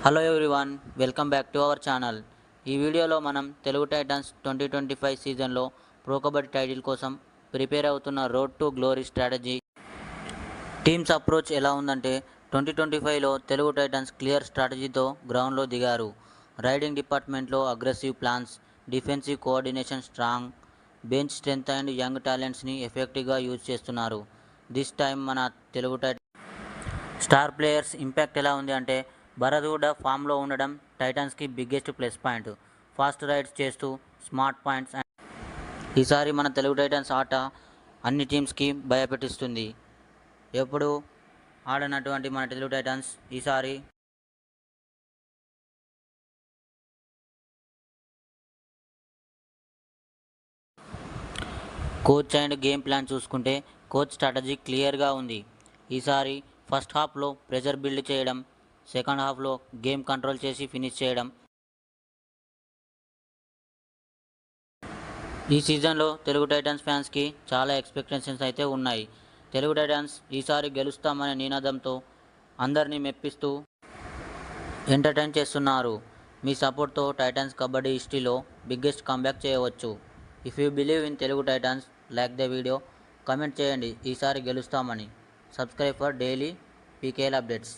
Hello everyone, welcome back to our channel. ఈ వీడియోలో మనం తెలుగు టైటన్స్ 2025 సీజన్లో ప్రో కబడ్డీ టైటిల్ కోసం ప్రిపేర్ అవుతున్న road to glory strategy teams approach ఎలా ఉందంటే 2025లో తెలుగు టైటన్స్ క్లియర్ స్ట్రాటజీతో గ్రౌండ్లో దిగారు. రైడింగ్ డిపార్ట్మెంట్లో aggressive plans, defensive coordination strong, bench strength and young టాలెంట్స్ని ఎఫెక్టివ్గా యూజ్ చేస్తున్నారు. దిస్ టైం మన Telugu titans star players impact ఎలా ఉంది అంటే భరత్ హుడా ఫామ్లో ఉండడం టైటన్స్కి biggest plus point. Fast rides చేస్తూ స్మార్ట్ పాయింట్స్. ఈసారి మన తెలుగు టైటన్స్ ఆట అన్ని టీమ్స్కి భయపెట్టిస్తుంది. ఎప్పుడు ఆడనటువంటి మన తెలుగు టైటన్స్ ఈసారి కోచ్ అండ్ గేమ్ ప్లాన్ చూసుకుంటే కోచ్ స్ట్రాటజీ క్లియర్గా ఉంది. ఈసారి ఫస్ట్ హాఫ్లో ప్రెజర్ బిల్డ్ చేయడం, సెకండ్ హాఫ్లో గేమ్ కంట్రోల్ చేసి ఫినిష్ చేయడం. ఈ సీజన్లో తెలుగు టైటన్స్ ఫ్యాన్స్కి చాలా ఎక్స్పెక్టేషన్స్ అయితే ఉన్నాయి. తెలుగు టైటన్స్ ఈసారి గెలుస్తామనే నినాదంతో అందరినీ మెప్పిస్తూ ఎంటర్టైన్ చేస్తున్నారు. మీ సపోర్ట్తో టైటన్స్ కబడ్డీ హిస్టరీలో బిగ్గెస్ట్ కంబ్యాక్ చేయవచ్చు. If you believe in Telugu titans, like the video, comment చేయండి ఈసారి గెలుస్తామని. Subscribe for daily PKL updates.